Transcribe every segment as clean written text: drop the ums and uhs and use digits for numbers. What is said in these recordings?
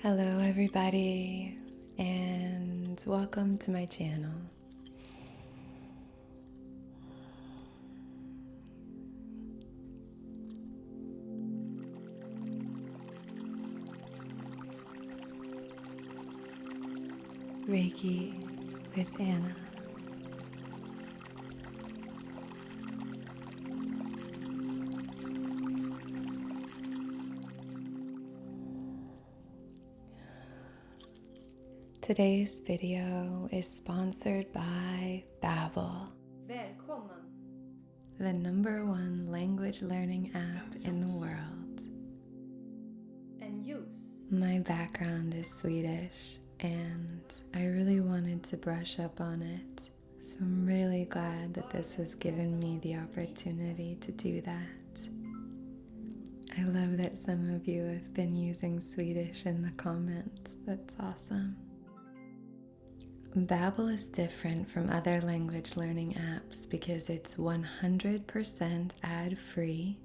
Hello everybody, and welcome to my channel. Reiki with Anna. Today's video is sponsored by Babbel. Välkommen! The #1 language learning app in the world. En ljus. My background is Swedish and I really wanted to brush up on it. So I'm really glad that this has given me the opportunity to do that. I love that some of you have been using Swedish in the comments. That's awesome. Babbel is different from other language learning apps because it's 100% ad-free.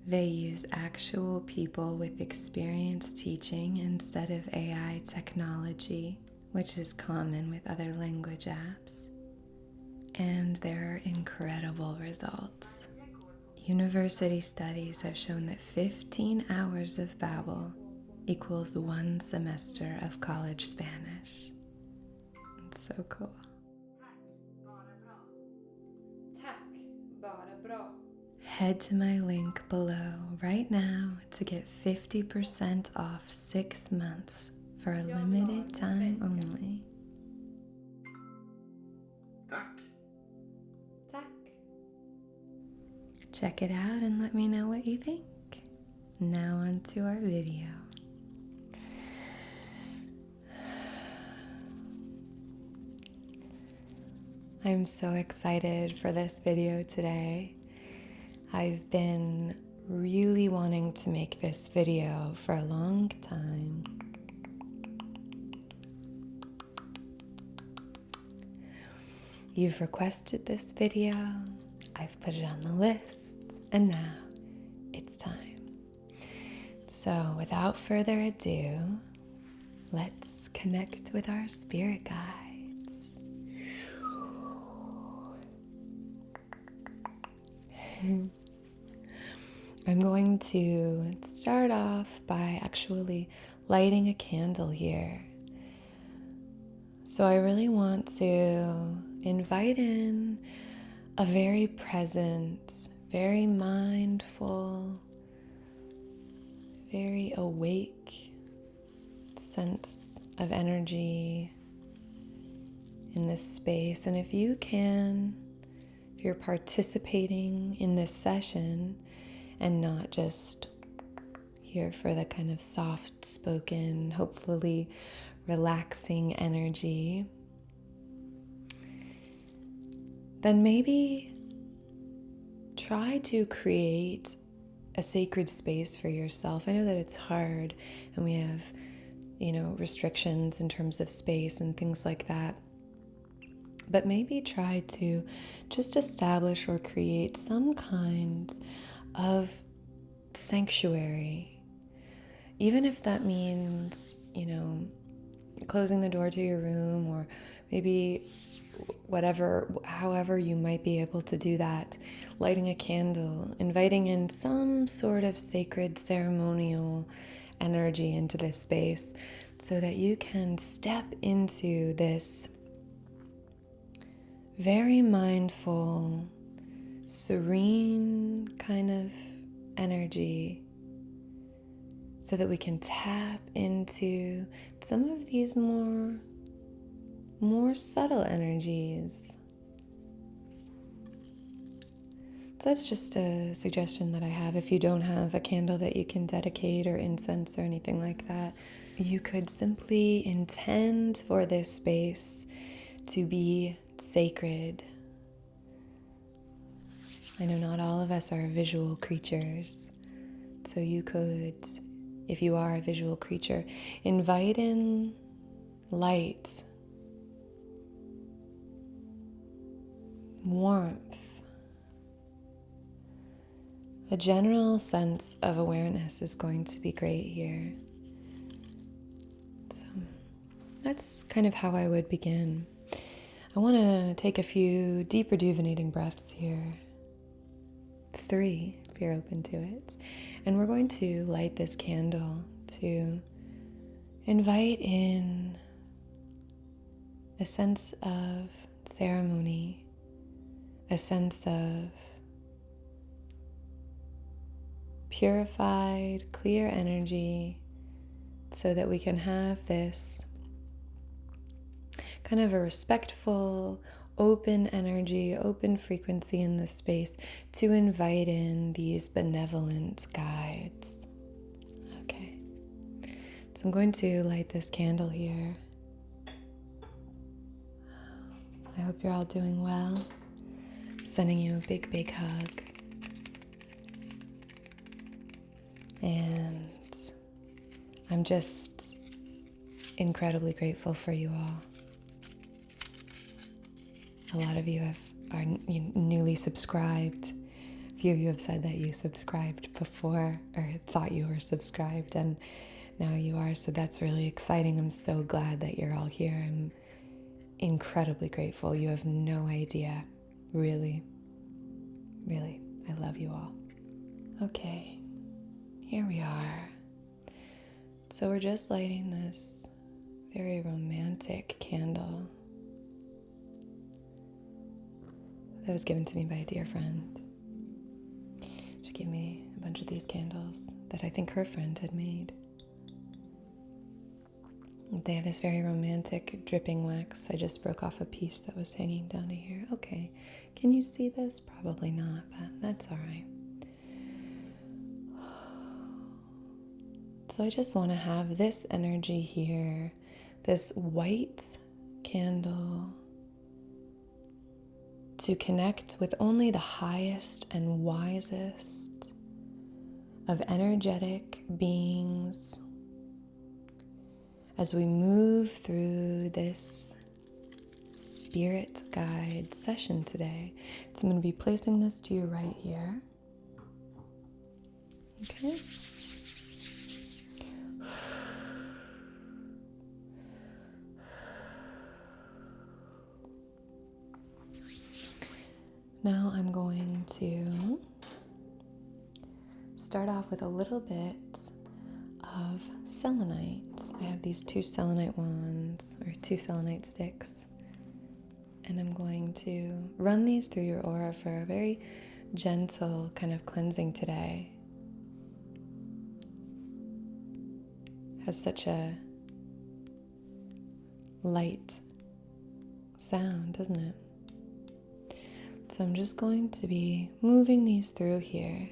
They use actual people with experience teaching instead of AI technology, which is common with other language apps. And there are incredible results. University studies have shown that 15 hours of Babbel equals 1 semester of college Spanish. It's so cool. Tack, bara bra. Head to my link below right now to get 50% off 6 months for a limited time only. Tack. Tack. Check it out and let me know what you think. Now on to our video. I'm so excited for this video today. I've been really wanting to make this video for a long time. You've requested this video, I've put it on the list, and now it's time. So without further ado, let's connect with our spirit guides. I'm going to start off by actually lighting a candle here. So I really want to invite in a very present, very mindful, very awake sense of energy in this space. And if you're participating in this session and not just here for the kind of soft-spoken, hopefully relaxing energy, then maybe try to create a sacred space for yourself. I know that it's hard and we have, restrictions in terms of space and things like that. But maybe try to just establish or create some kind of sanctuary. Even if that means, closing the door to your room, or maybe however you might be able to do that, lighting a candle, inviting in some sort of sacred ceremonial energy into this space so that you can step into this very mindful, serene kind of energy so that we can tap into some of these more subtle energies. So that's just a suggestion that I have. If you don't have a candle that you can dedicate or incense or anything like that, you could simply intend for this space to be sacred. I know not all of us are visual creatures, so you could, if you are a visual creature, invite in light, warmth. A general sense of awareness is going to be great here. that's kind of how I would begin. I want to take a few deep rejuvenating breaths here. 3, if you're open to it. And we're going to light this candle to invite in a sense of ceremony, a sense of purified, clear energy, so that we can have this kind of a respectful, open energy, open frequency in this space to invite in these benevolent guides. Okay, so I'm going to light this candle here. I hope you're all doing well. Sending you a big, big hug. And I'm just incredibly grateful for you all. A lot of you are newly subscribed. A few of you have said that you subscribed before or thought you were subscribed, and now you are, so that's really exciting. I'm so glad that you're all here. I'm incredibly grateful. You have no idea. Really, really, I love you all. Okay, here we are. So we're just lighting this very romantic candle that was given to me by a dear friend. She gave me a bunch of these candles that I think her friend had made. They have this very romantic dripping wax. I just broke off a piece that was hanging down to here. Okay, can you see this? Probably not, but that's all right. So I just want to have this energy here, this white candle, to connect with only the highest and wisest of energetic beings as we move through this spirit guide session today. So I'm going to be placing this to your right here. Okay. Now I'm going to start off with a little bit of selenite. I have these 2 selenite wands, or 2 selenite sticks, and I'm going to run these through your aura for a very gentle kind of cleansing today. Has such a light sound, doesn't it? So I'm just going to be moving these through here.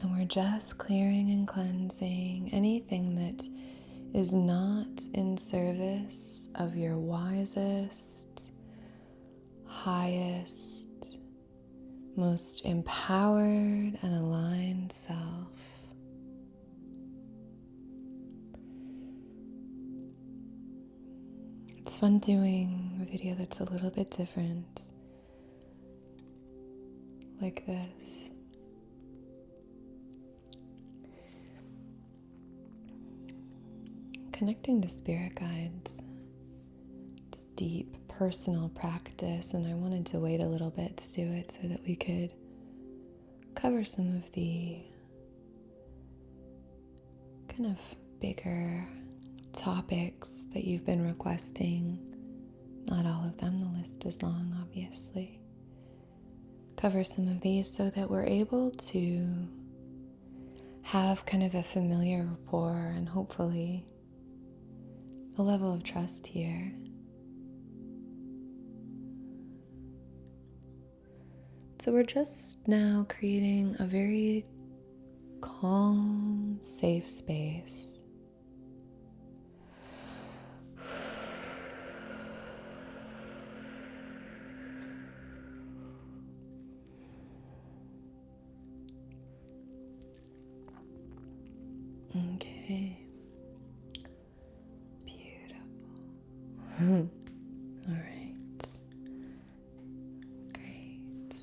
And we're just clearing and cleansing anything that is not in service of your wisest, highest, most empowered and aligned self. It's fun doing a video that's a little bit different, like this. Connecting to spirit guides. It's deep personal practice, and I wanted to wait a little bit to do it so that we could cover some of the kind of bigger topics that you've been requesting. Not all of them, the list is long, obviously. Cover some of these so that we're able to have kind of a familiar rapport and hopefully a level of trust here. So we're just now creating a very calm, safe space. Okay. Beautiful. All right. Great.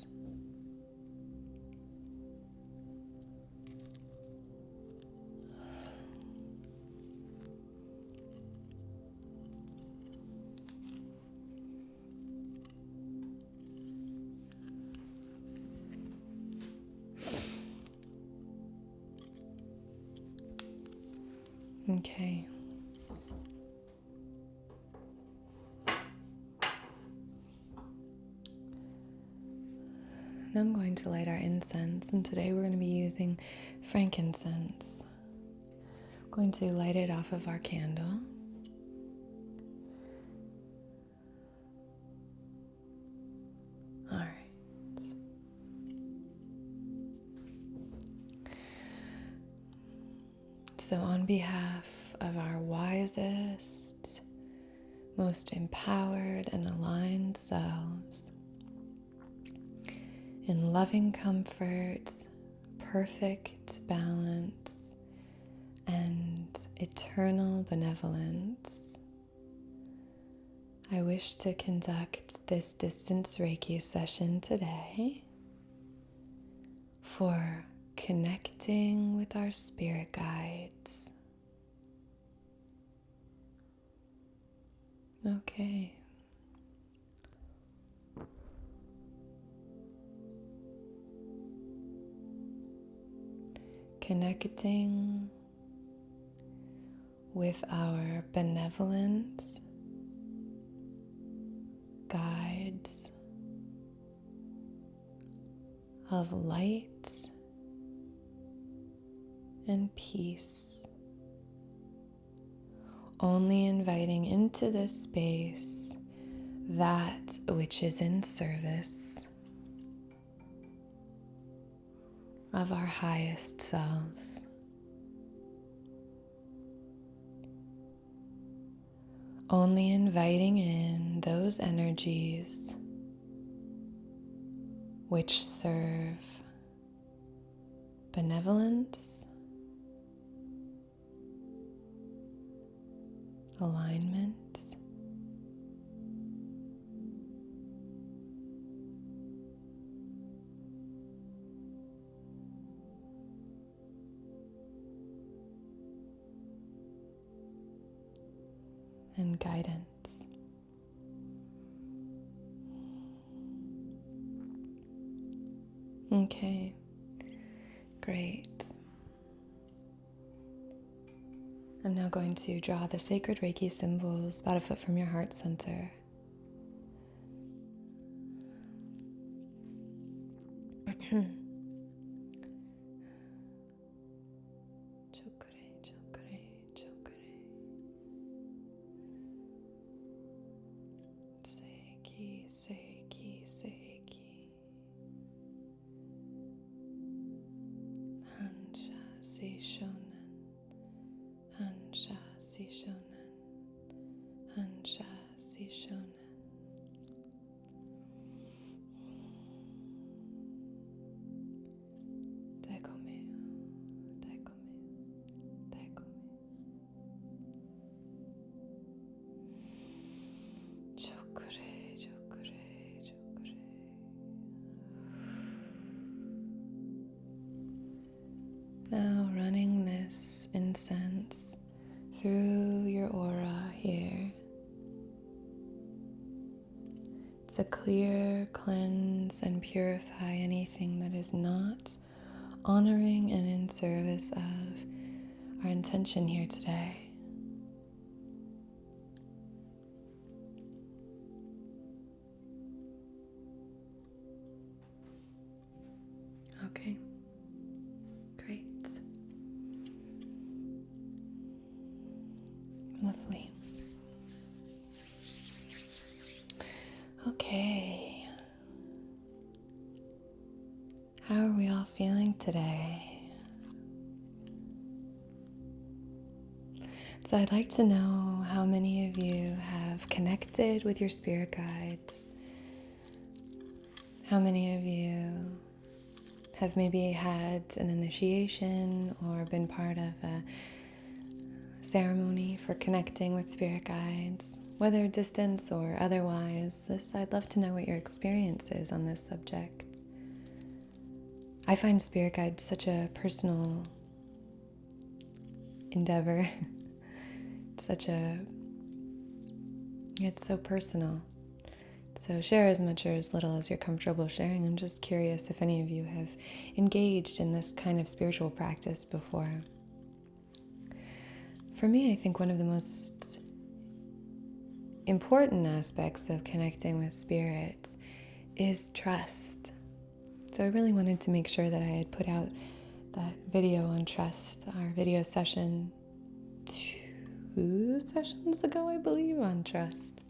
Okay. Now I'm going to light our incense, and today we're going to be using frankincense. I'm going to light it off of our candle. All right. So on behalf of our wisest, most empowered and aligned selves, in loving comfort, perfect balance, and eternal benevolence, I wish to conduct this distance Reiki session today for connecting with our spirit guides. Okay. Connecting with our benevolent guides of light and peace, only inviting into this space that which is in service of our highest selves. Only inviting in those energies which serve benevolence, alignment, and guidance. Okay, great. I'm now going to draw the sacred Reiki symbols about a foot from your heart center. Seiki, Seiki, Seiki. Hansha, Si Shonen. Hansha, Si Shonen. Hansha, Si Shonen. Dekome, Dekome, Dekome. Chokure, Chokure, Chokure. Now running this incense through your aura here to clear, cleanse, and purify anything that is not honoring and in service of our intention here today. Okay, great. Lovely. Okay. How are we all feeling today? So I'd like to know how many of you have connected with your spirit guides. How many of you have maybe had an initiation or been part of a ceremony for connecting with spirit guides, whether distance or otherwise. I'd love to know what your experience is on this subject. I find spirit guides such a personal endeavor. It's so personal. So share as much or as little as you're comfortable sharing. I'm just curious if any of you have engaged in this kind of spiritual practice before. for me, I think one of the most important aspects of connecting with spirit is trust. So I really wanted to make sure that I had put out that video on trust, our video session 2 sessions ago, I believe, on trust.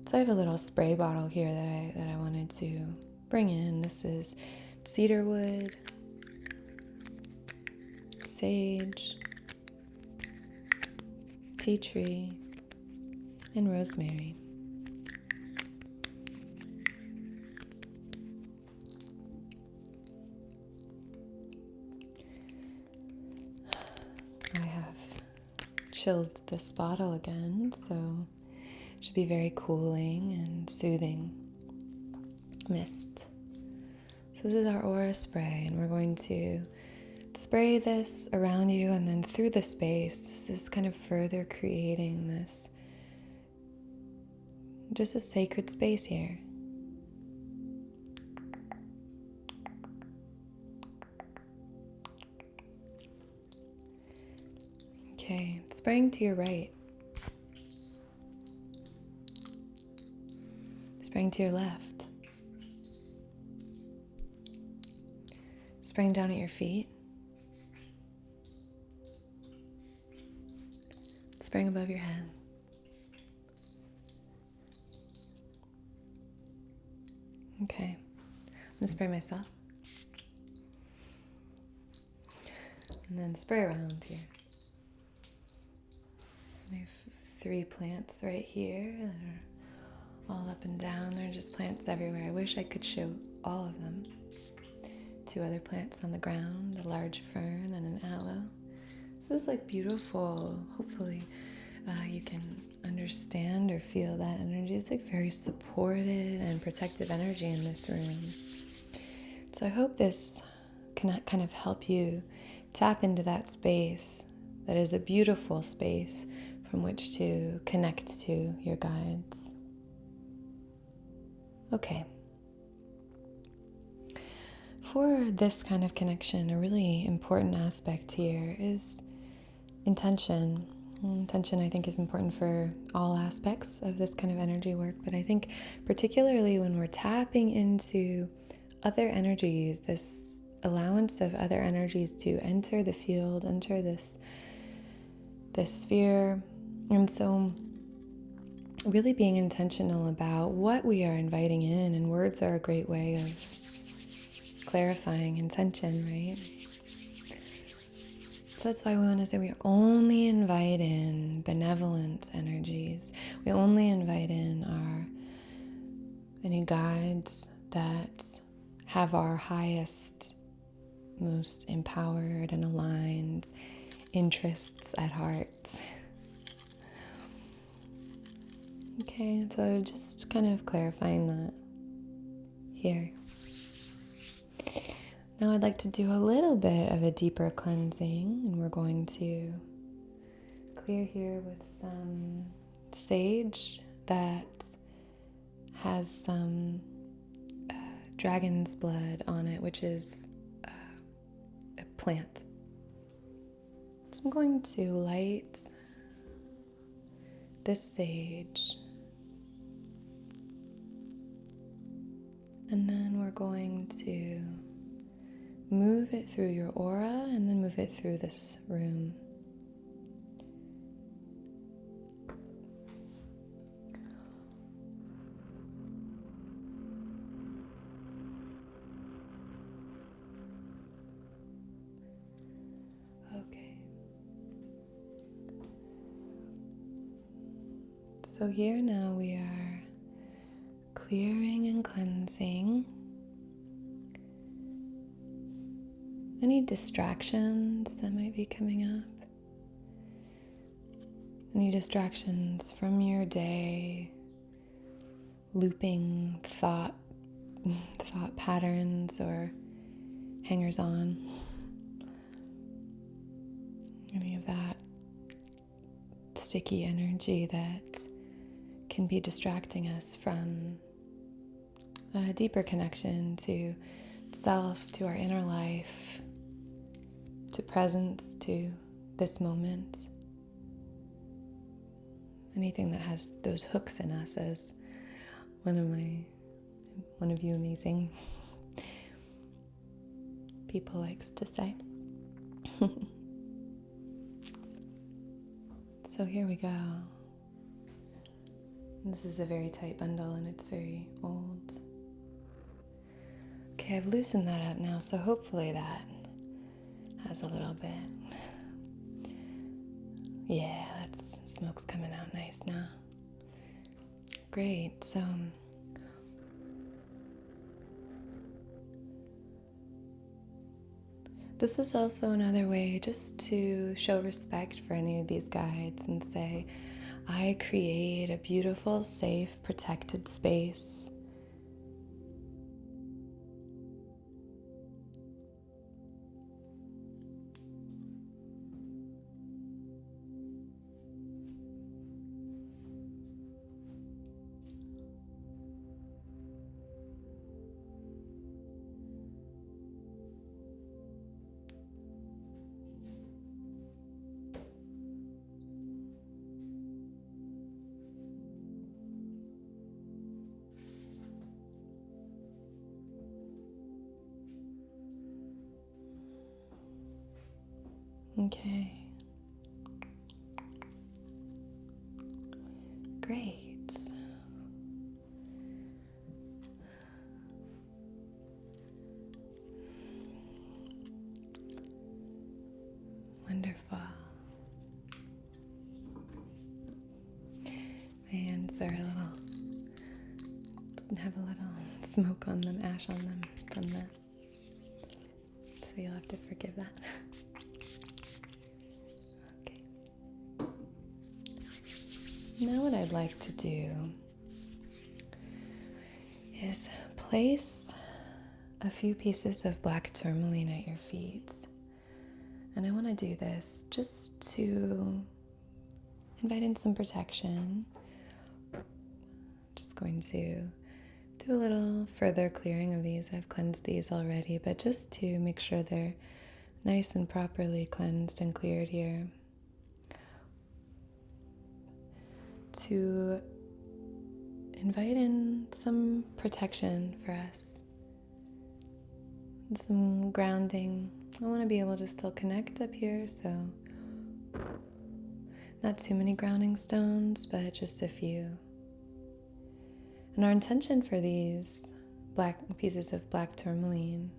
So I have a little spray bottle here that I wanted to bring in. This is cedarwood, sage, tea tree, and rosemary. I have chilled this bottle again, so it should be very cooling and soothing mist. So this is our aura spray, and we're going to spray this around you and then through the space. This is kind of further creating this, just a sacred space here. Okay, spraying to your right. Spraying to your left. Spraying down at your feet. Spraying above your head. Okay, I'm gonna spray myself. And then spray around here. I have 3 plants right here that are all up and down. There are just plants everywhere. I wish I could show all of them. 2 other plants on the ground, a large fern and an aloe. So this is like beautiful. Hopefully you can understand or feel that energy. It's like very supported and protective energy in this room. So I hope this can kind of help you tap into that space that is a beautiful space from which to connect to your guides. Okay. For this kind of connection, a really important aspect here is intention. Intention, I think, is important for all aspects of this kind of energy work, but I think particularly when we're tapping into other energies, this allowance of other energies to enter the field, enter this sphere. And so really being intentional about what we are inviting in, and words are a great way of clarifying intention, right? So that's why we want to say we only invite in benevolent energies. We only invite in any guides that have our highest, most empowered and aligned interests at heart. Okay, so just kind of clarifying that here. Now I'd like to do a little bit of a deeper cleansing, and we're going to clear here with some sage that has some dragon's blood on it, which is a plant. So I'm going to light this sage, and then we're going to move it through your aura and then move it through this room. Okay. So here now we are clearing and cleansing any distractions that might be coming up, any distractions from your day, looping thought patterns or hangers on, any of that sticky energy that can be distracting us from a deeper connection to self, to our inner life, to presence, to this moment. anything that has those hooks in us, as one of you amazing people likes to say. So here we go. This is a very tight bundle and it's very old. Okay, I've loosened that up now, so hopefully that has a little bit. Yeah, that's smoke's coming out nice now. Great, so this is also another way just to show respect for any of these guides and say, I create a beautiful, safe, protected space. Okay. Great. Wonderful. My hands are have a little smoke on them, ash on them from that. So you'll have to forgive that. Now what I'd like to do is place a few pieces of black tourmaline at your feet. And I want to do this just to invite in some protection. I'm just going to do a little further clearing of these. I've cleansed these already, but just to make sure they're nice and properly cleansed and cleared here. To invite in some protection for us, some grounding. I want to be able to still connect up here, so not too many grounding stones, but just a few. And our intention for these black pieces of black tourmaline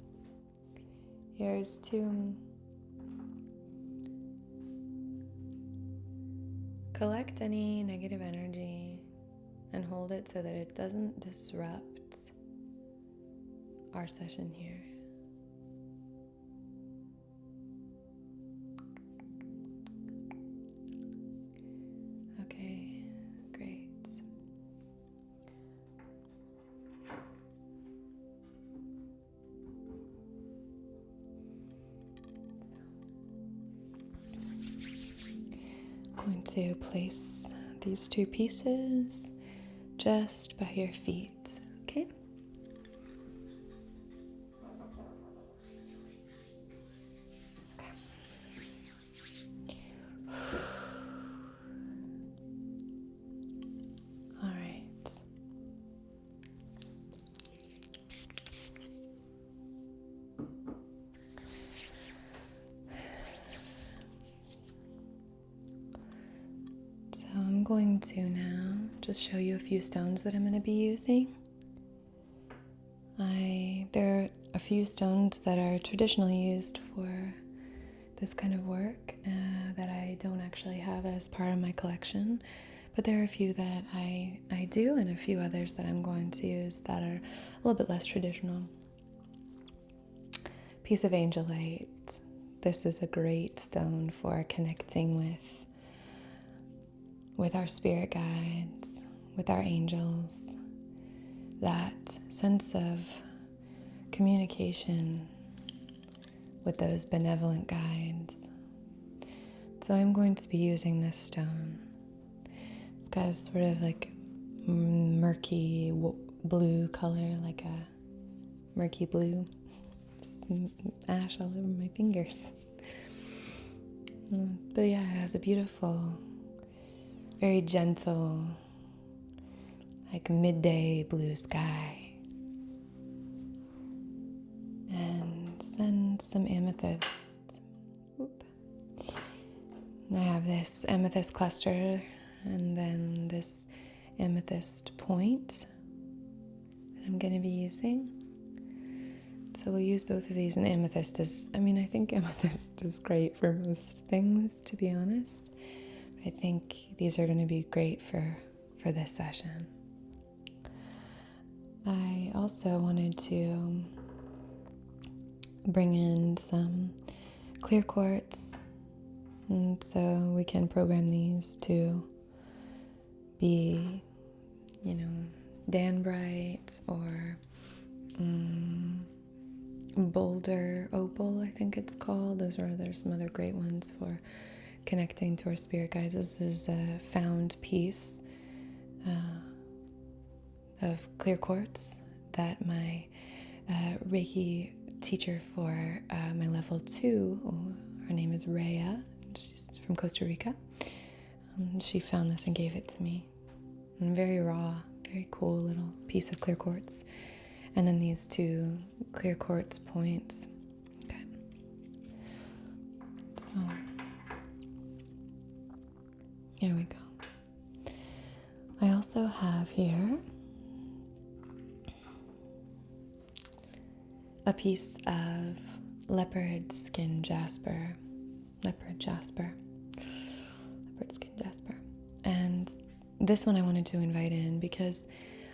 here is to collect any negative energy and hold it so that it doesn't disrupt our session here. Okay, great. Going to place these two pieces just by your feet, okay? All right. I'm going to now just show you a few stones that I'm going to be using. There are a few stones that are traditionally used for this kind of work that I don't actually have as part of my collection, but there are a few that I do and a few others that I'm going to use that are a little bit less traditional. Piece of angelite. This is a great stone for connecting with our spirit guides, with our angels, that sense of communication with those benevolent guides. So I'm going to be using this stone. It's got a sort of like murky blue color, like a murky blue. Ash all over my fingers. But yeah, it has a beautiful very gentle, like midday blue sky. And then some amethyst. Oop. I have this amethyst cluster and then this amethyst point that I'm going to be using. So we'll use both of these, and amethyst is, I think amethyst is great for most things, to be honest. I think these are going to be great for this session. I also wanted to bring in some clear quartz, and so we can program these to be, Danbrite or Boulder Opal, I think it's called. There's some other great ones for connecting to our spirit guides. This is a found piece of clear quartz that my Reiki teacher for my level 2, her name is Rhea, she's from Costa Rica. She found this and gave it to me. And very raw, very cool little piece of clear quartz. And then these 2 clear quartz points. Okay. So, here we go. I also have here a piece of leopard skin jasper. And this one I wanted to invite in because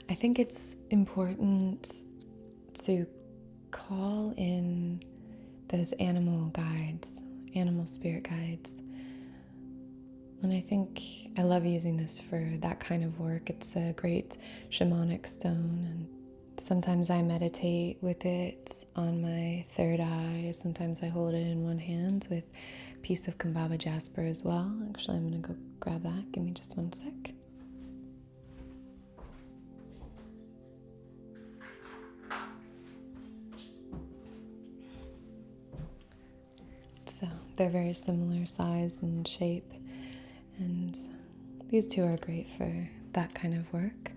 I think it's important to call in those animal guides, animal spirit guides. And I think I love using this for that kind of work. It's a great shamanic stone, and sometimes I meditate with it on my third eye. Sometimes I hold it in one hand with a piece of Kambaba jasper as well. Actually, I'm going to go grab that. Give me just one sec. So they're very similar size and shape, and these 2 are great for that kind of work.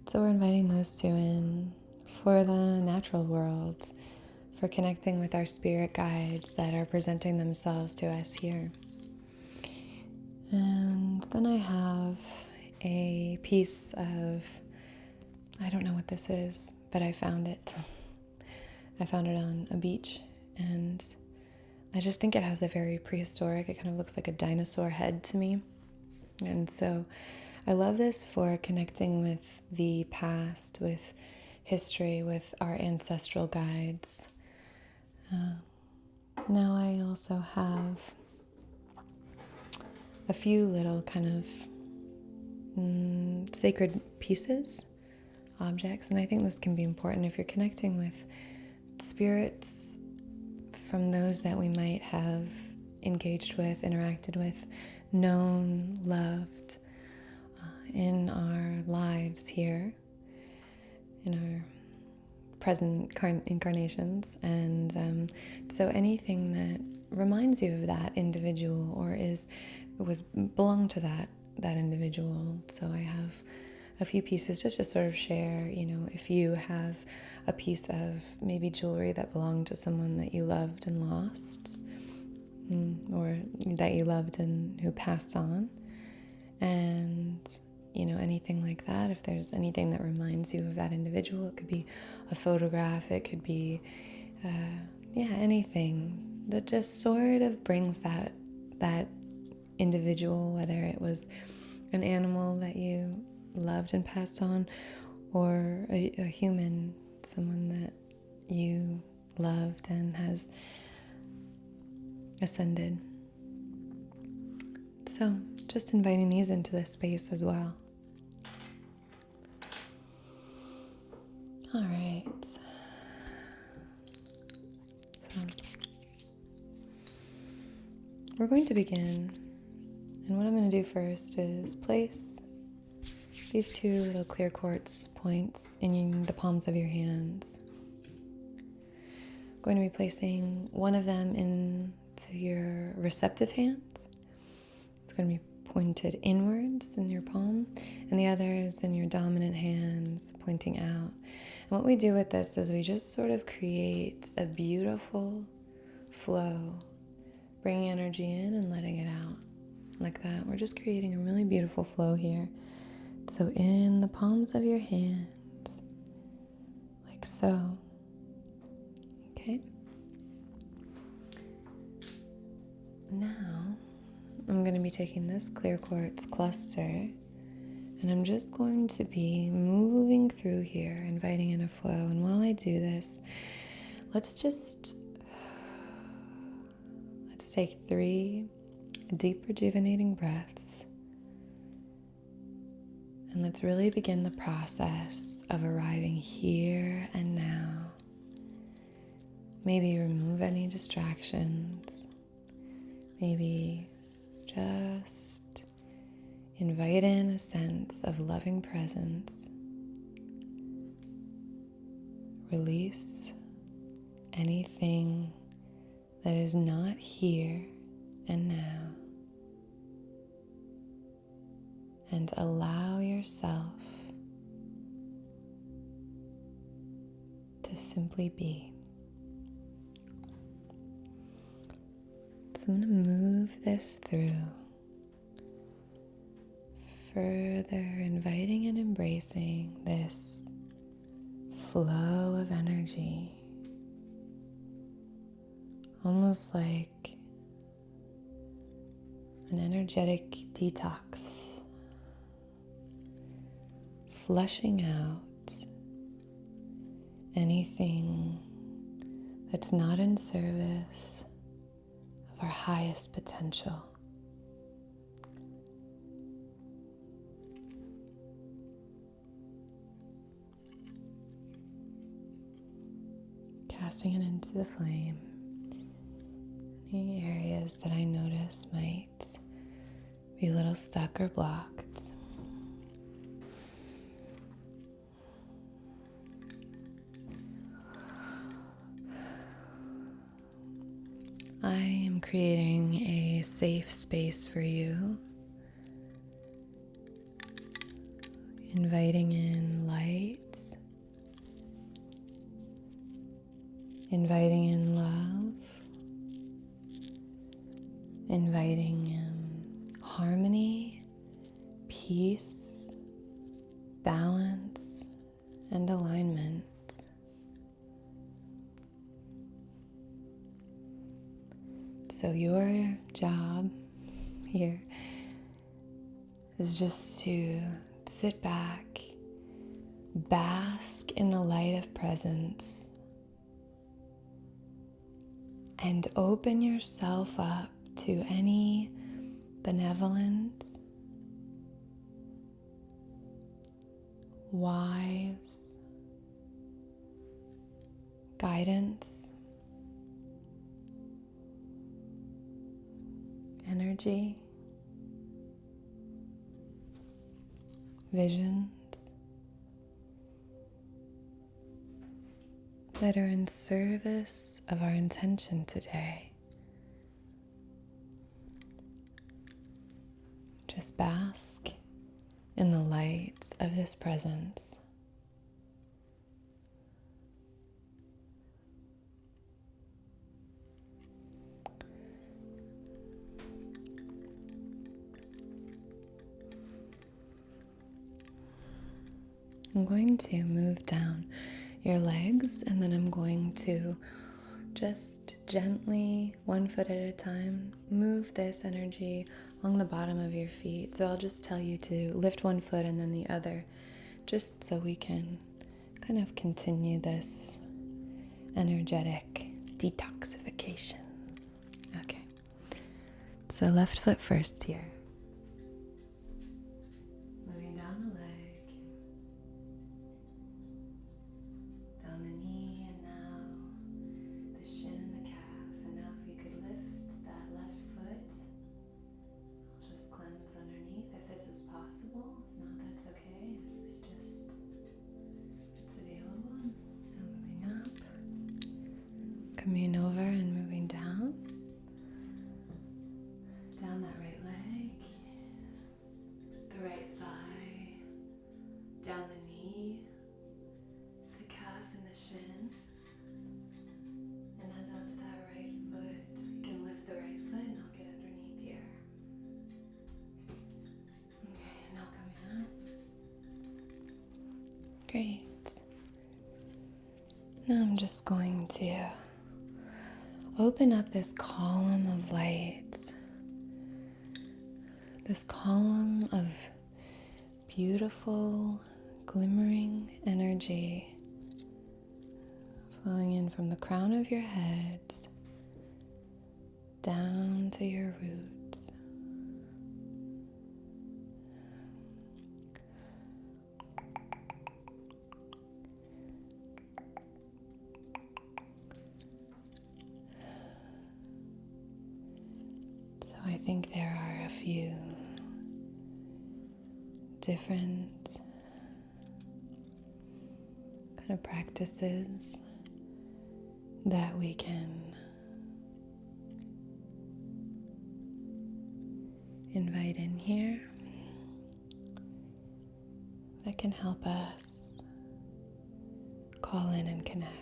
So we're inviting those 2 in for the natural world, for connecting with our spirit guides that are presenting themselves to us here. And then I have a piece of, I don't know what this is, but I found it. I found it on a beach, and I just think it has a very prehistoric, it kind of looks like a dinosaur head to me. And so I love this for connecting with the past, with history, with our ancestral guides. Now I also have a few little kind of sacred pieces, objects, and I think this can be important if you're connecting with spirits from those that we might have engaged with, interacted with, known, loved in our lives here, in our present incarnations. And so anything that reminds you of that individual or belonged to that individual. So I have a few pieces just to sort of share, if you have a piece of maybe jewelry that belonged to someone that you loved and lost, or that you loved and who passed on, and anything like that. If there's anything that reminds you of that individual, it could be a photograph, it could be anything that just sort of brings that individual, whether it was an animal that you loved and passed on, or a human, someone that you loved and has ascended. So just inviting these into this space as well. All right. So we're going to begin, and what I'm going to do first is place these 2 little clear quartz points in the palms of your hands. I'm going to be placing one of them into your receptive hand. It's going to be pointed inwards in your palm, and the others in your dominant hands pointing out. And what we do with this is we just sort of create a beautiful flow, bringing energy in and letting it out. Like that. We're just creating a really beautiful flow here. So in the palms of your hands, like so. Okay. Now, I'm going to be taking this clear quartz cluster, and I'm just going to be moving through here, inviting in a flow. And while I do this, let's take 3 deep rejuvenating breaths, and let's really begin the process of arriving here and now. Maybe remove any distractions. Maybe just invite in a sense of loving presence. Release anything that is not here and now. And allow yourself to simply be. So I'm going to move this through, further inviting and embracing this flow of energy, almost like an energetic detox, flushing out anything that's not in service of our highest potential. Casting it into the flame. Any areas that I notice might be a little stuck or blocked. I am creating a safe space for you, inviting in light, inviting in love, inviting in harmony, peace, balance, and alignment. So your job here is just to sit back, bask in the light of presence, and open yourself up to any benevolent, wise guidance, energy, visions that are in service of our intention today. Just bask in the light of this presence. I'm going to move down your legs, and then I'm going to just gently, 1 foot at a time, move this energy along the bottom of your feet. So I'll just tell you to lift 1 foot and then the other, just so we can kind of continue this energetic detoxification. Okay, so left foot first here. Moving down the leg, down the knee, and now the shin and the calf. And now if you could lift that left foot, I'll just cleanse underneath if this is possible. If not, that's okay. This is just, it's available. Now moving up, coming over and moving down. Down that right leg, down the left, down the knee, and now the shin and the calf. And now if you could lift that left foot, Great. Now I'm just going to open up this column of light, this column of beautiful, glimmering energy flowing in from the crown of your head down to your roots. So I think there are a few different kind of practices that we can invite in here that can help us call in and connect.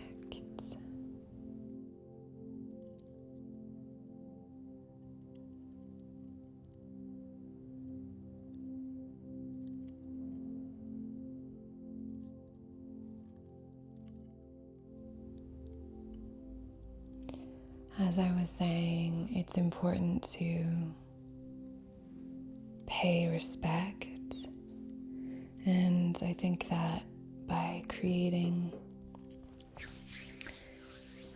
As I was saying, it's important to pay respect, and I think that by creating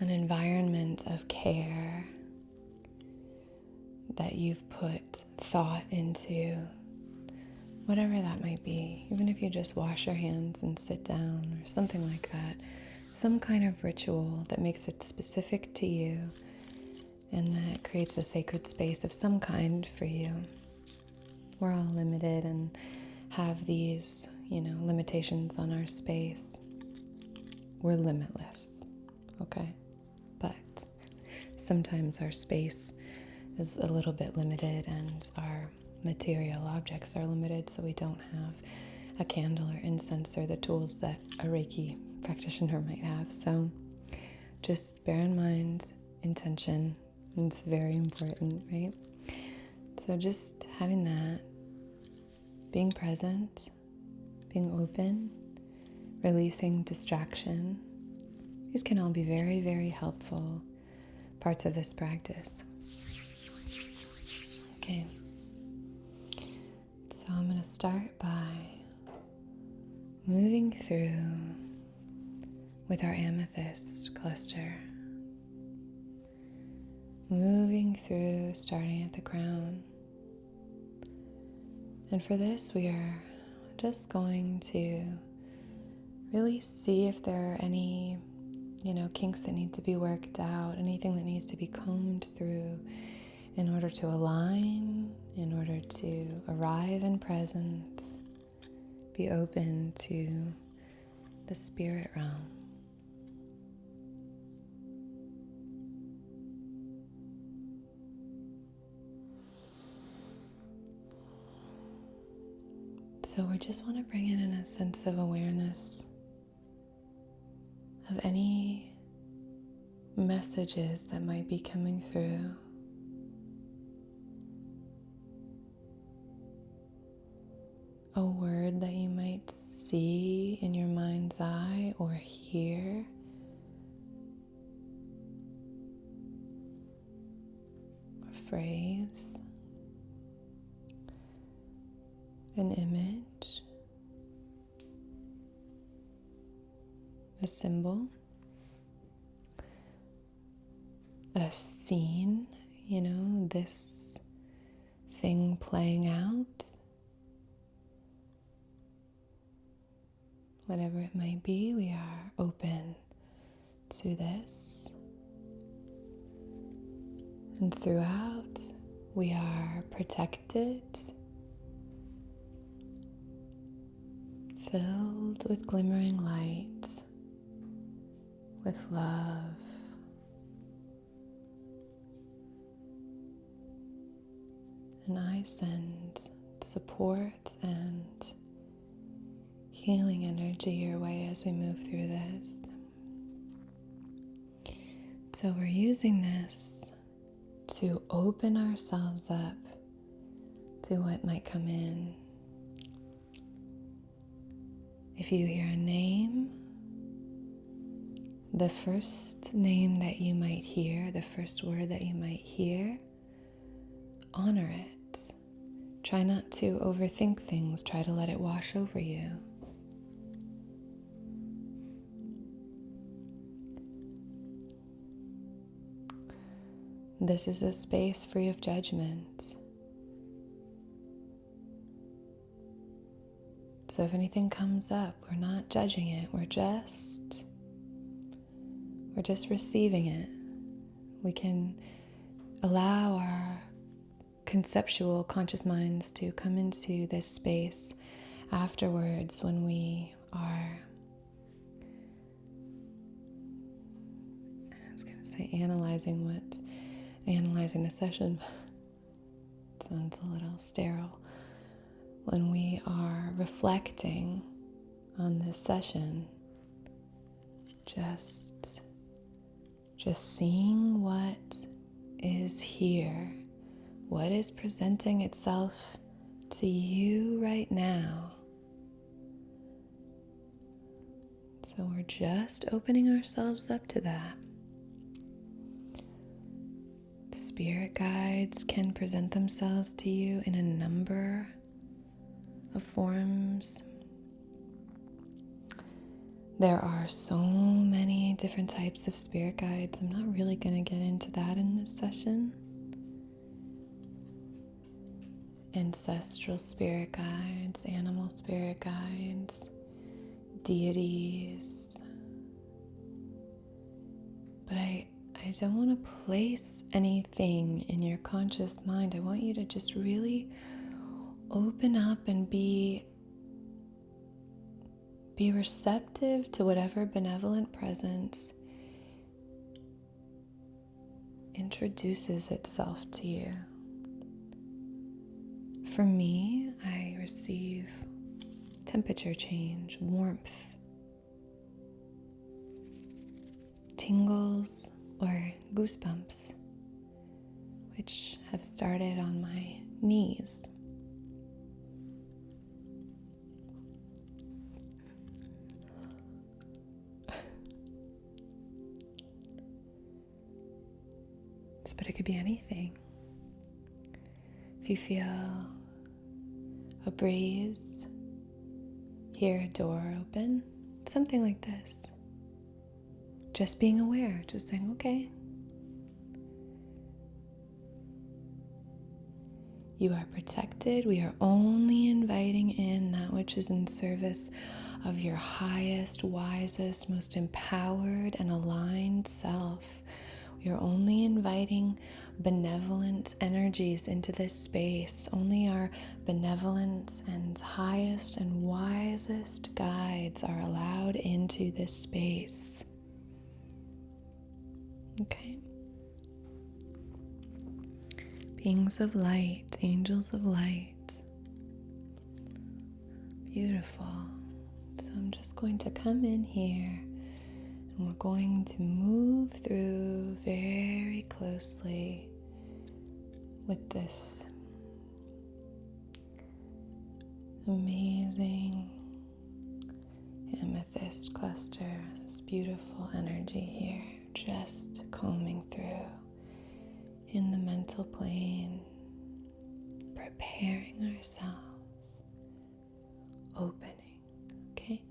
an environment of care, that you've put thought into, whatever that might be, even if you just wash your hands and sit down or something like that, some kind of ritual that makes it specific to you and that creates a sacred space of some kind for you. We're all limited and have these, limitations on our space. We're limitless, okay? But sometimes our space is a little bit limited and our material objects are limited, so we don't have a candle or incense or the tools that a Reiki practitioner might have. So just bear in mind intention. It's very important, right? So just having that, being present, being open, releasing distraction. These can all be very, very helpful parts of this practice. Okay. So I'm going to start by moving through with our amethyst cluster. Moving through, starting at the crown. And for this, we are just going to really see if there are any, kinks that need to be worked out, anything that needs to be combed through in order to align, in order to arrive in presence, be open to the spirit realm. So we just want to bring in a sense of awareness of any messages that might be coming through. A word that you might see in your mind's eye or hear. A phrase. An image, a symbol, a scene, this thing playing out, whatever it might be, we are open to this. And throughout, we are protected, filled with glimmering light, with love. And I send support and healing energy your way as we move through this. So we're using this to open ourselves up to what might come in. If you hear a name, the first name that you might hear, the first word that you might hear, honor it. Try not to overthink things. Try to let it wash over you. This is a space free of judgment. So if anything comes up, we're not judging it. We're just receiving it. We can allow our conceptual conscious minds to come into this space afterwards when we are, I was going to say analyzing the session. It sounds a little sterile. When we are reflecting on this session, just seeing what is here, what is presenting itself to you right now. So we're just opening ourselves up to that. Spirit guides can present themselves to you in a number of forms. There are so many different types of spirit guides. I'm not really going to get into that in this session. Ancestral spirit guides, animal spirit guides, deities. But I don't want to place anything in your conscious mind. I want you to just really open up and be receptive to whatever benevolent presence introduces itself to you. For me, I receive temperature change, warmth, tingles, or goosebumps, which have started on my knees. But it could be anything. If you feel a breeze, hear a door open, something like this. Just being aware, just saying, okay. You are protected. We are only inviting in that which is in service of your highest, wisest, most empowered and aligned self. You're only inviting benevolent energies into this space. Only our benevolent and highest and wisest guides are allowed into this space. Okay? Beings of light, angels of light. Beautiful. So I'm just going to come in here. And we're going to move through very closely with this amazing amethyst cluster, this beautiful energy here, just combing through in the mental plane, preparing ourselves, opening, okay?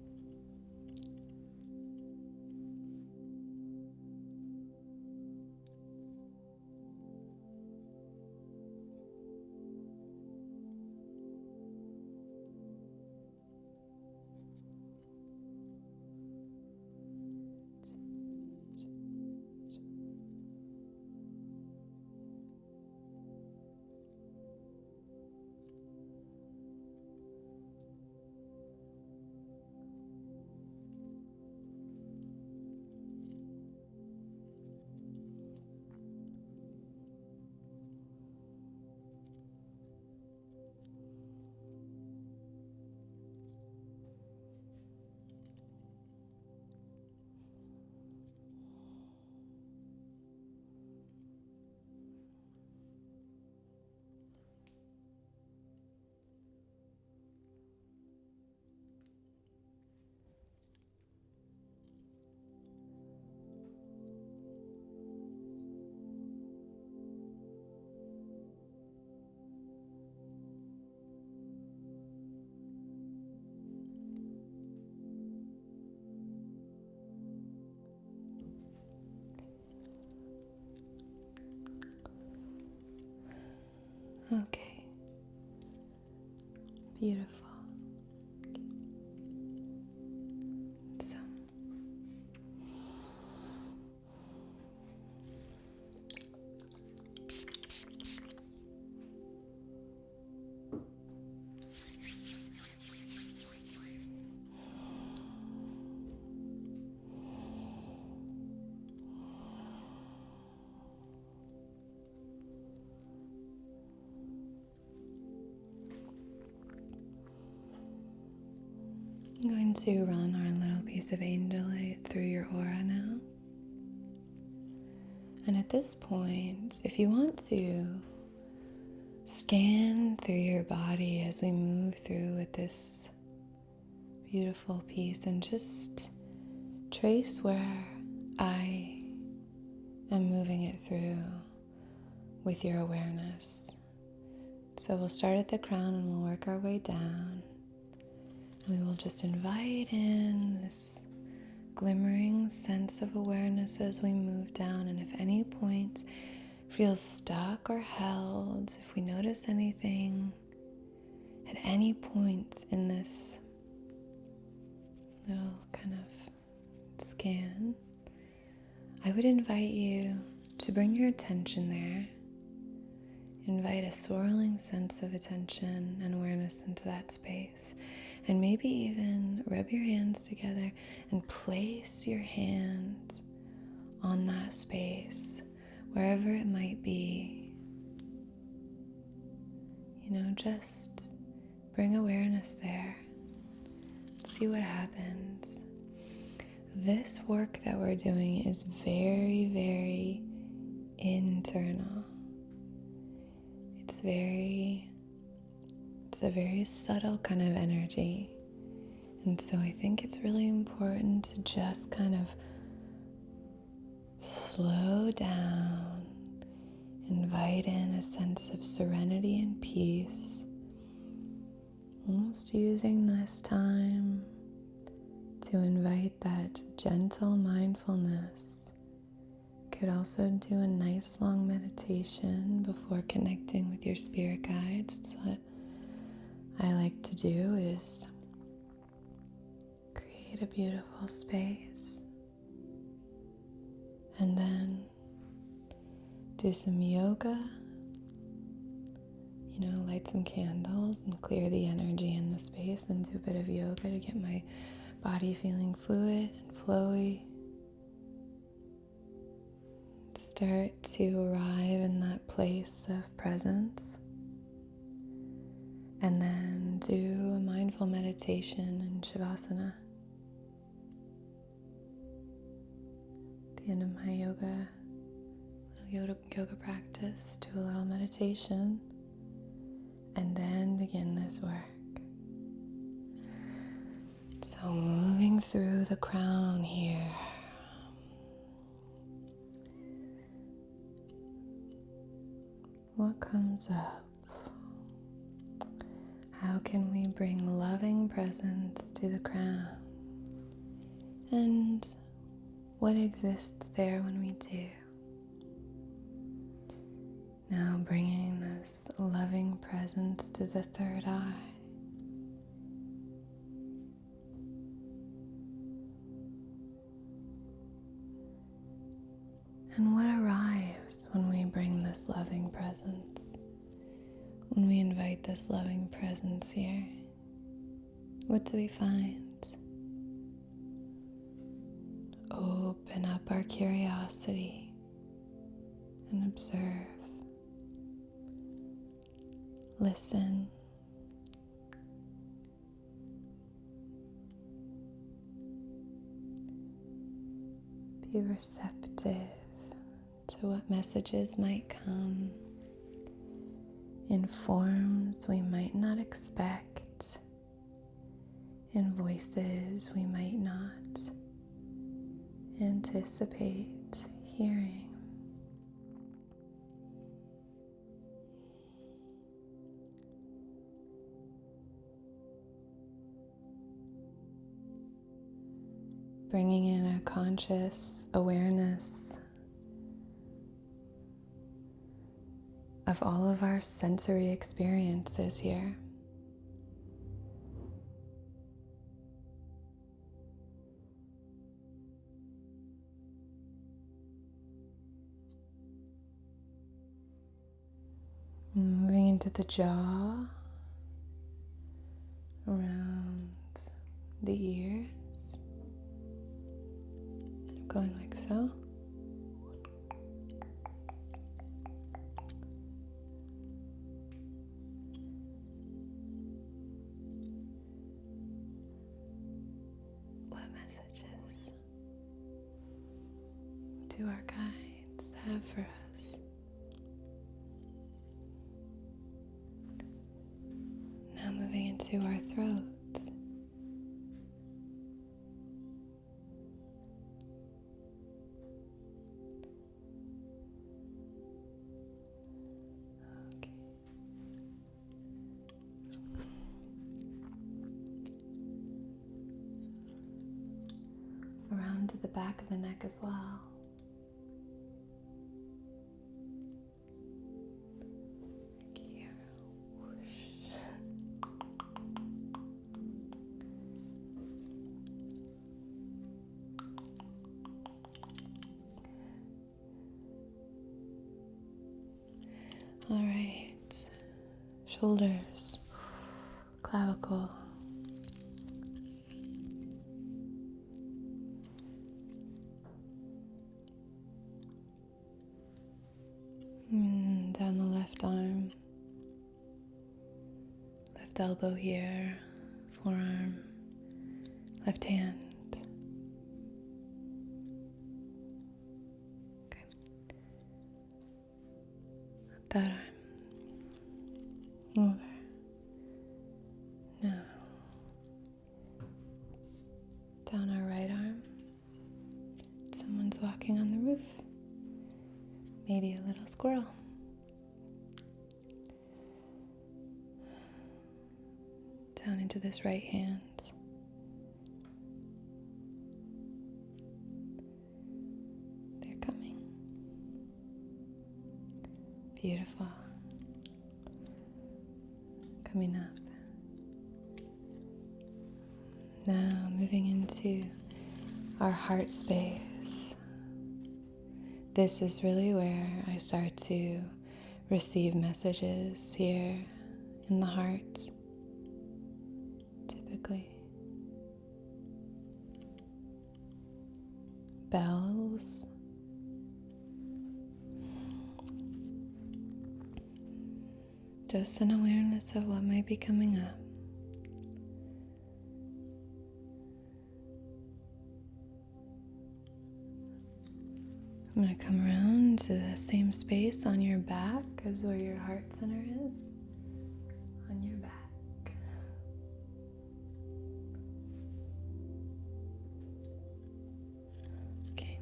Beautiful. So, I'm going to run our little piece of angel light through your aura now. And at this point, if you want to scan through your body as we move through with this beautiful piece and just trace where I am moving it through with your awareness. So we'll start at the crown and we'll work our way down. We will just invite in this glimmering sense of awareness as we move down. And if any point feels stuck or held, if we notice anything at any point in this little kind of scan, I would invite you to bring your attention there. Invite a swirling sense of attention and awareness into that space. And maybe even rub your hands together and place your hand on that space, wherever it might be. Just bring awareness there. See what happens. This work that we're doing is very, very internal. It's a very subtle kind of energy. And so I think it's really important to just kind of slow down, invite in a sense of serenity and peace, almost using this time to invite that gentle mindfulness. Could also do a nice long meditation before connecting with your spirit guides. What I like to do is create a beautiful space and then do some yoga, light some candles and clear the energy in the space, then do a bit of yoga to get my body feeling fluid and flowy. Start to arrive in that place of presence, and then do a mindful meditation in Shavasana. At the end of my yoga practice, do a little meditation, and then begin this work. So moving through the crown here. What comes up? How can we bring loving presence to the crown? And what exists there when we do? Now bringing this loving presence to the third eye. And what arrives when we bring this loving presence? When we invite this loving presence here, what do we find? Open up our curiosity and observe. Listen. Be receptive to what messages might come in forms we might not expect, in voices we might not anticipate hearing. Bringing in a conscious awareness of all of our sensory experiences here. into the jaw, around the ears, going like so. What messages do our guides have for us? Now moving into our throat. Okay. Around to the back of the neck as well. All right, shoulders, clavicle, down the left arm, left elbow here, forearm, left hand. Okay. Up that arm. Over. Now, down our right arm. Someone's walking on the roof. Maybe a little squirrel. Down into this right hand. They're coming. Beautiful. Coming up. Now moving into our heart space. This is really where I start to receive messages here in the heart, typically. Bells. Just an awareness of what might be coming up. I'm going to come around to the same space on your back as where your heart center is. On your back. Okay.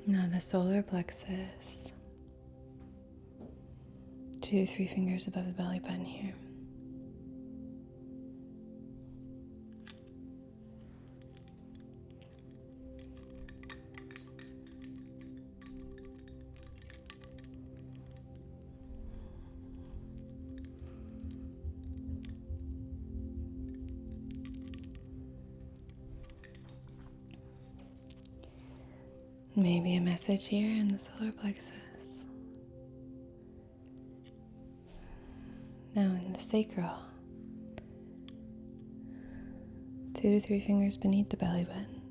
Now the solar plexus. 2 to 3 fingers above the belly button here. Maybe a message here in the solar plexus. Now in the sacral. 2 to 3 fingers beneath the belly button.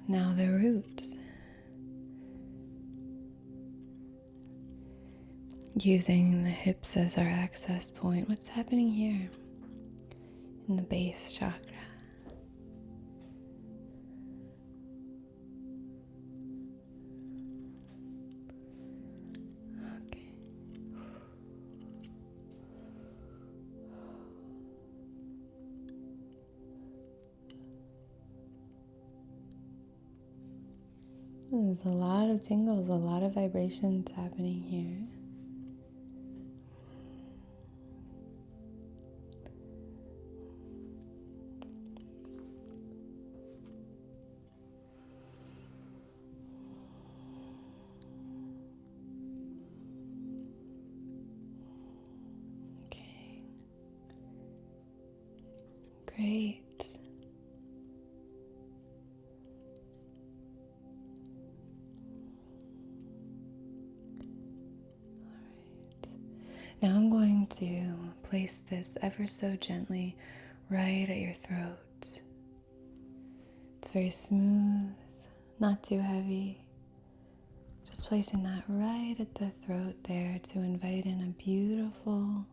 Now the roots. Using the hips as our access point. What's happening here in the base chakra? Okay. There's a lot of tingles, a lot of vibrations happening here. Great. Now I'm going to place this ever so gently right at your throat. It's very smooth, not too heavy. Just placing that right at the throat there to invite in a beautiful,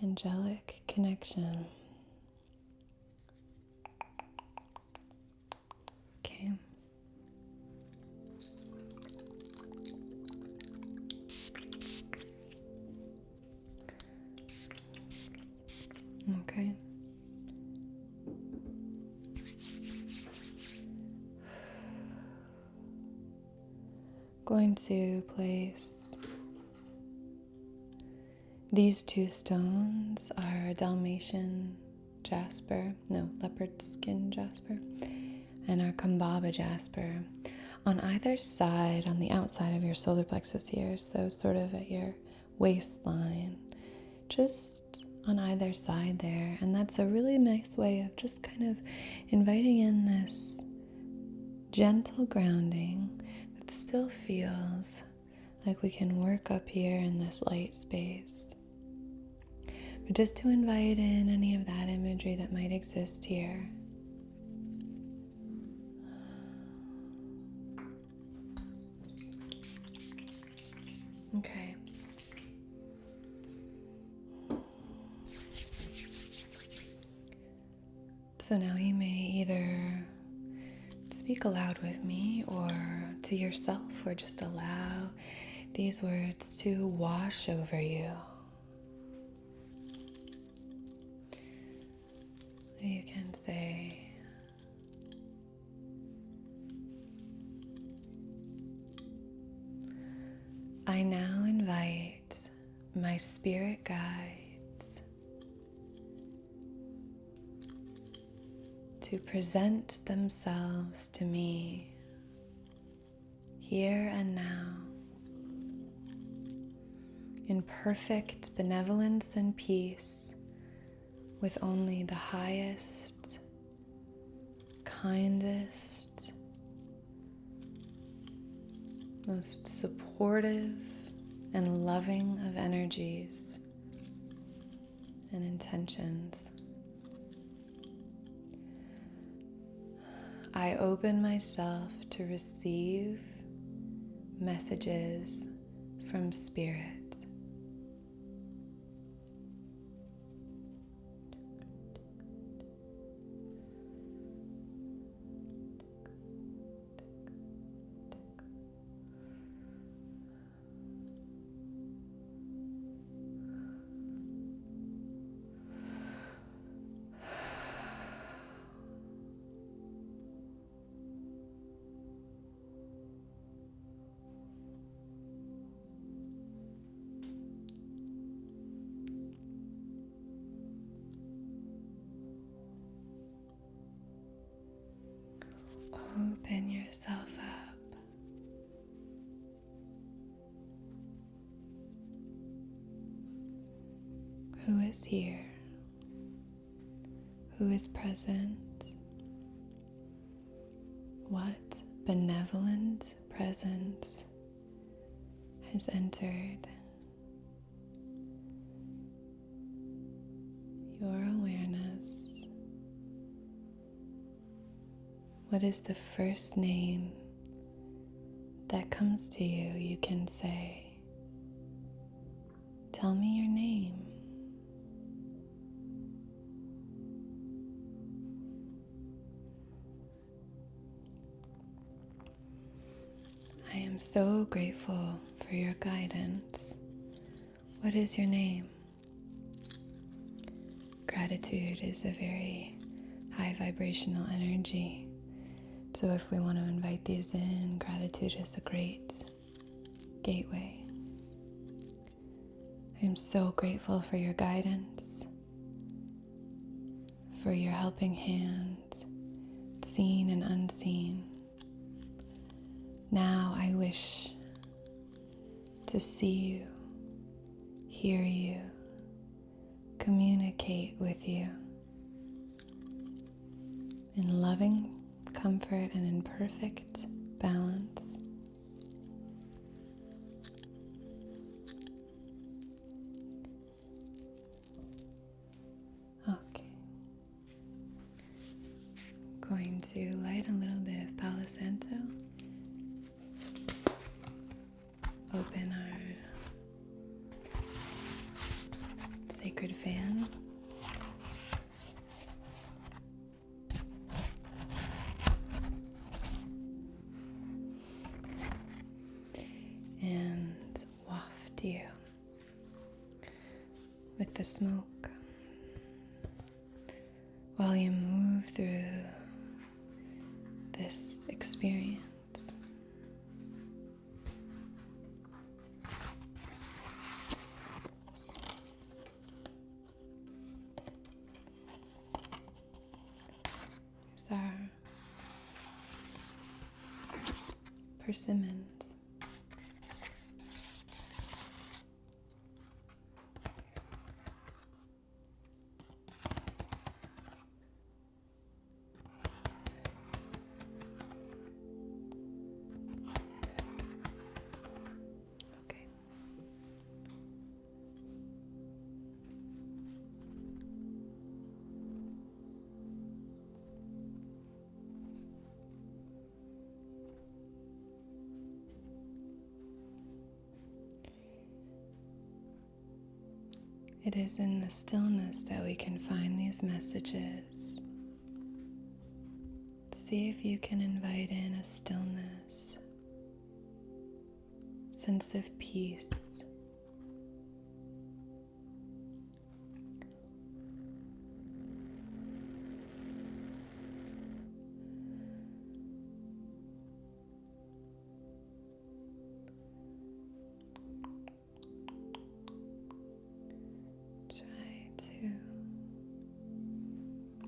angelic connection. Okay. Okay. Going to place these two stones are leopard skin jasper, and our Kambaba jasper on either side, on the outside of your solar plexus here, so sort of at your waistline, just on either side there. And that's a really nice way of just kind of inviting in this gentle grounding that still feels like we can work up here in this light space. But just to invite in any of that imagery that might exist here. Okay. So now you may either speak aloud with me or to yourself, or just allow these words to wash over you. You can say, I now invite my spirit guides to present themselves to me here and now in perfect benevolence and peace, with only the highest, kindest, most supportive and loving of energies and intentions. I open myself to receive messages from Spirit. Open yourself up. Who is here? Who is present? What benevolent presence has entered your awareness? What is the first name that comes to you? You can say, tell me your name. I am so grateful for your guidance. What is your name? Gratitude is a very high vibrational energy. So if we want to invite these in, gratitude is a great gateway. I am so grateful for your guidance, for your helping hand, seen and unseen. Now I wish to see you, hear you, communicate with you in loving comfort and in perfect balance. Okay. Going to light a little bit of Palo Santo. Open our sacred fan. And waft you with the smoke while you move through this experience. These are persimmons. It is in the stillness that we can find these messages. See if you can invite in a stillness, sense of peace.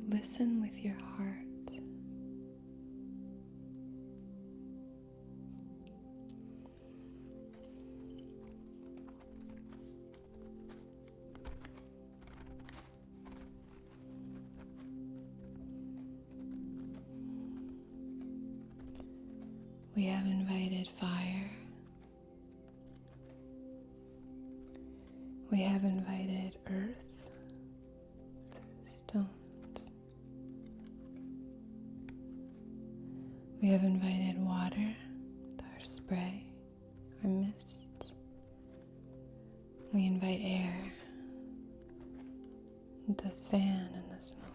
Listen with your heart. We have invited fire. We have invited earth, stone. We have invited water with our spray, our mist. We invite air, this fan and the smoke.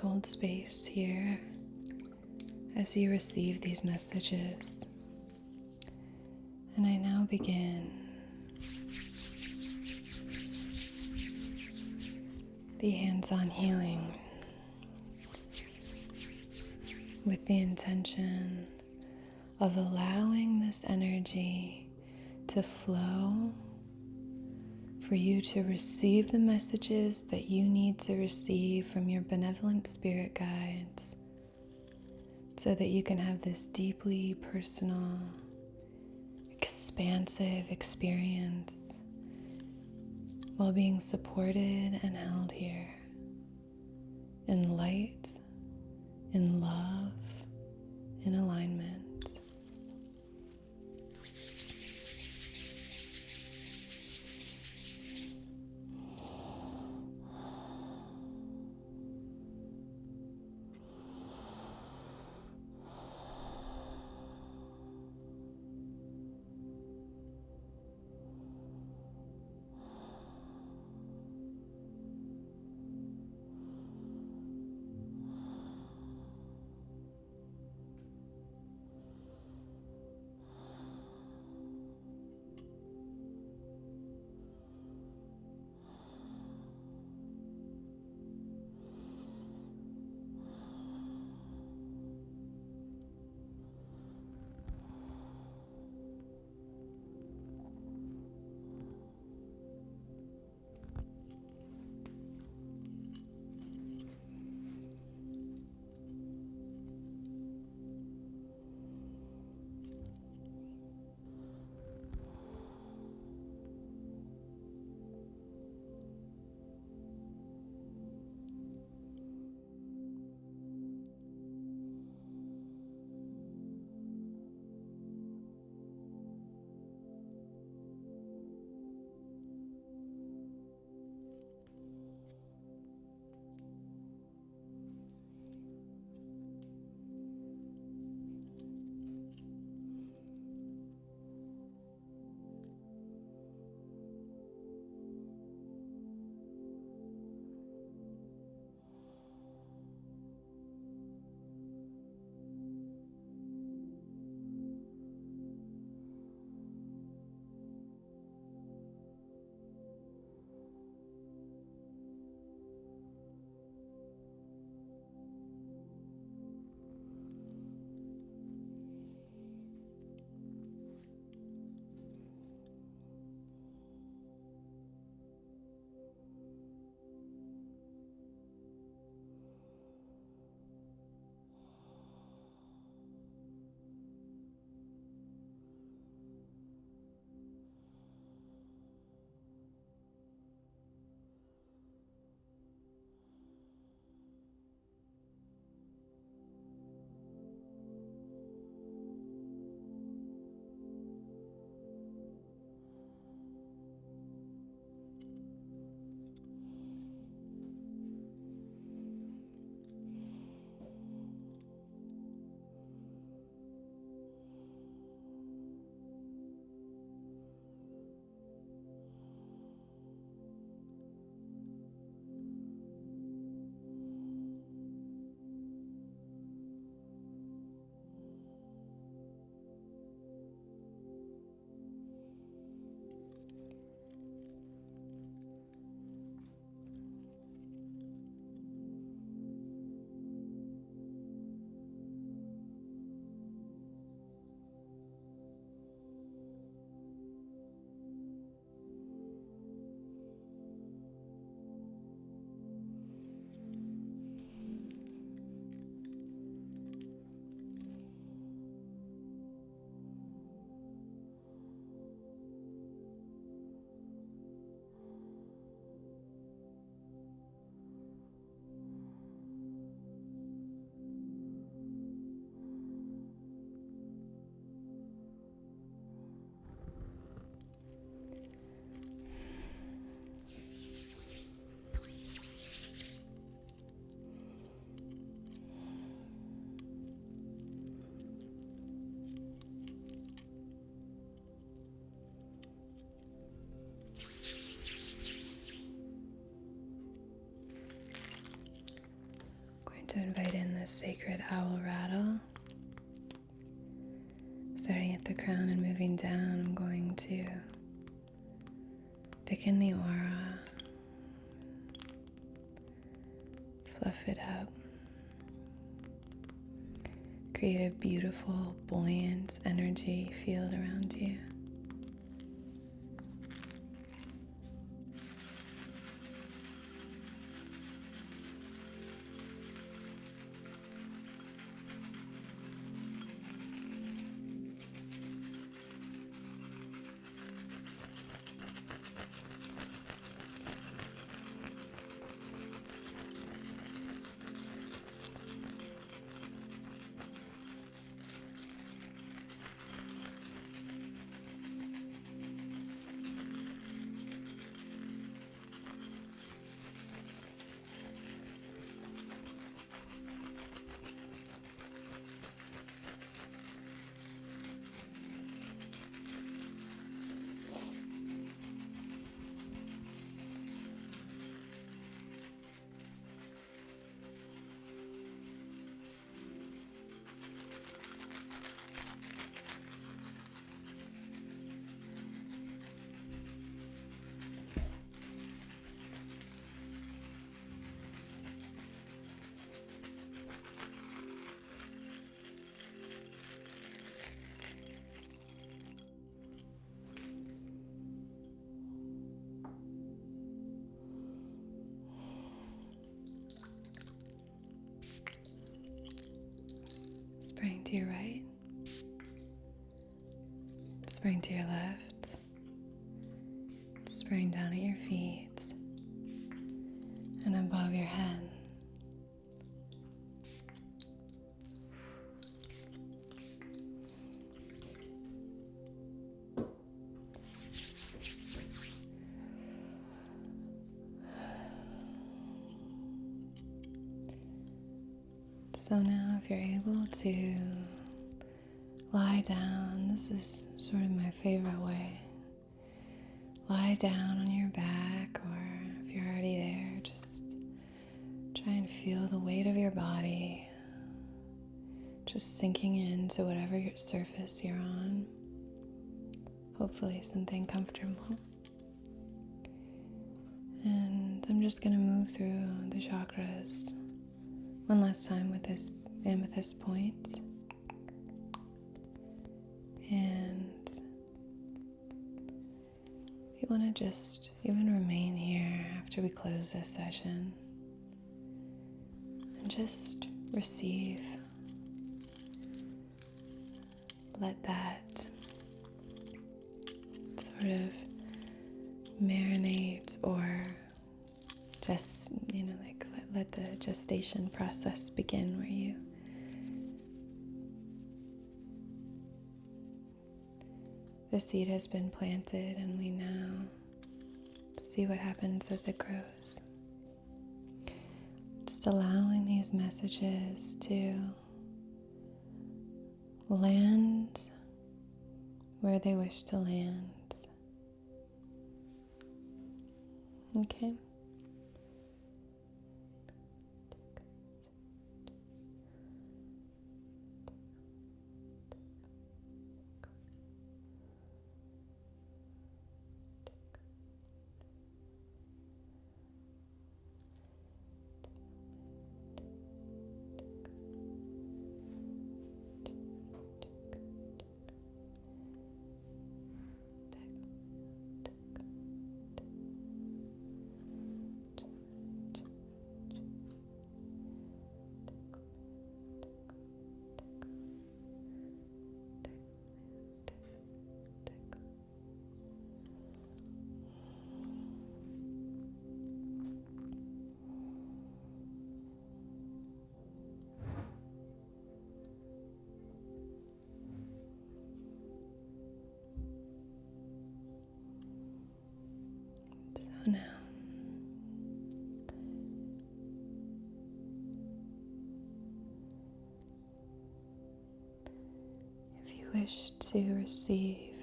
Hold space here as you receive these messages. And I now begin the hands-on healing with the intention of allowing this energy to flow for you to receive the messages that you need to receive from your benevolent spirit guides so that you can have this deeply personal, expansive experience while being supported and held here in light, in love, in alignment. to invite in the sacred owl rattle. Starting at the crown and moving down, I'm going to thicken the aura, fluff it up, create a beautiful, buoyant energy field around you. Spring to your right, spring to your left, spring down at your feet and above your head. So now if you're able to lie down, this is sort of my favorite way. Lie down on your back, or if you're already there, just try and feel the weight of your body just sinking into whatever surface you're on. Hopefully something comfortable. And I'm just going to move through the chakras one last time with this amethyst point. And if you want to just even remain here after we close this session and just receive, let that sort of marinate, or just, like let the gestation process begin, where the seed has been planted and we now see what happens as it grows. Just allowing these messages to land where they wish to land. Okay. So now, if you wish to receive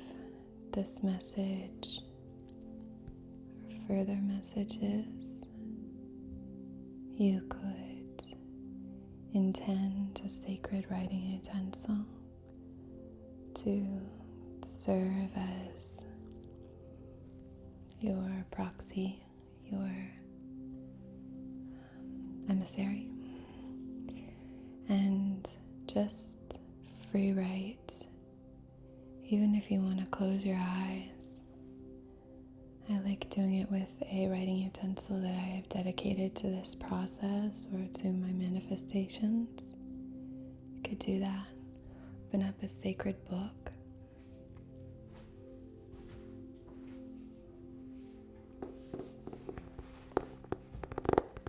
this message or further messages, you could intend a sacred writing utensil to serve as your proxy, your emissary, and just free write. Even if you want to close your eyes, I like doing it with a writing utensil that I have dedicated to this process or to my manifestations. You could do that. Open up a sacred book.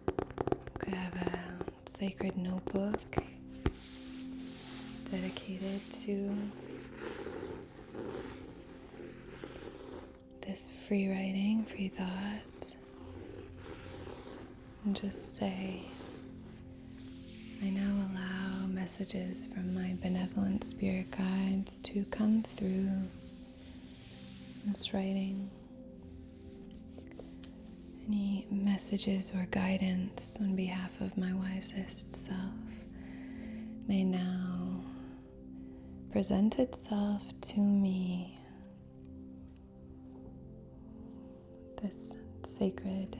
You could have a sacred notebook dedicated to this free writing, free thought, and just say, I now allow messages from my benevolent spirit guides to come through this writing. Any messages or guidance on behalf of my wisest self may now present itself to me. This sacred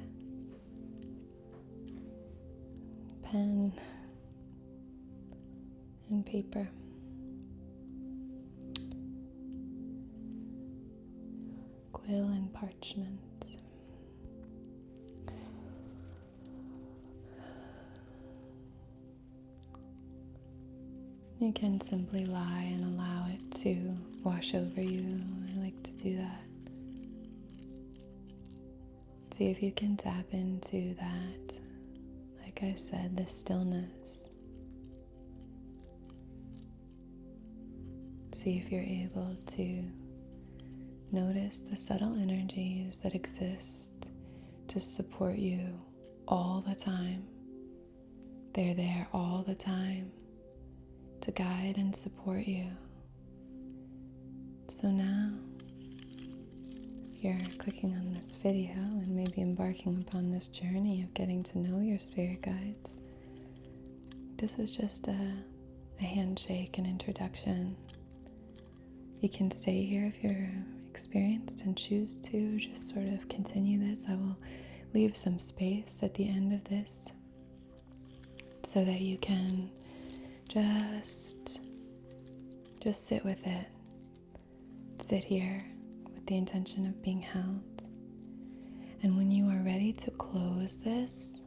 pen and paper. Quill and parchment. You can simply lie and allow it to wash over you. I like to do that. See if you can tap into that, like I said, the stillness. See if you're able to notice the subtle energies that exist to support you all the time. They're there all the time to guide and support you. So now you're clicking on this video and maybe embarking upon this journey of getting to know your spirit guides. This was just a handshake, an introduction. You can stay here if you're experienced and choose to just sort of continue this. I will leave some space at the end of this so that you can just sit with it. Sit here with the intention of being held. And when you are ready to close this,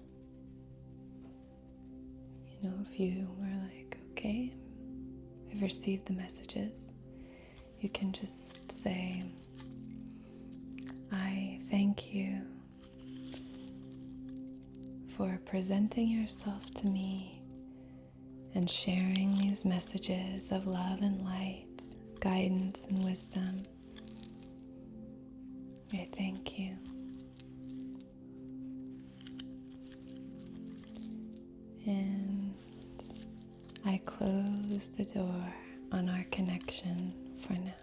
if you are like, okay, I've received the messages, you can just say, I thank you for presenting yourself to me and sharing these messages of love and light, guidance and wisdom. I thank you. And I close the door on our connection for now.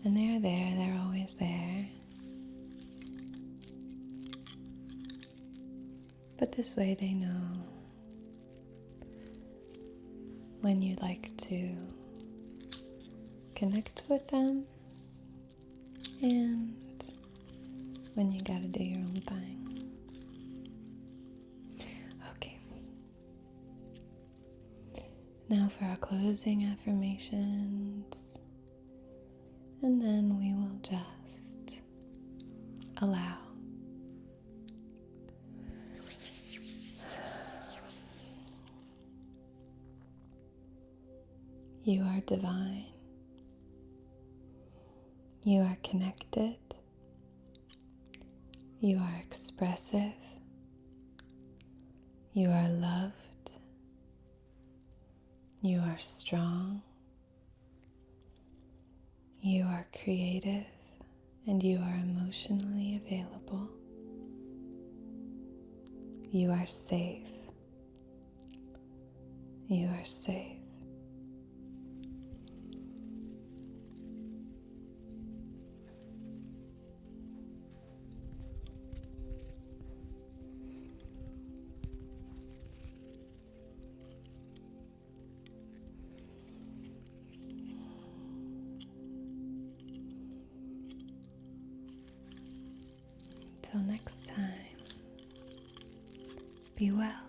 And they're there, they're always there. But this way they know when you'd like to connect with them and when you gotta do your own thing. Okay. Now for our closing affirmations, and then we will just allow. You are divine. You are connected. You are expressive. You are loved. You are strong. You are creative, and you are emotionally available. You are safe. You are safe. Be well.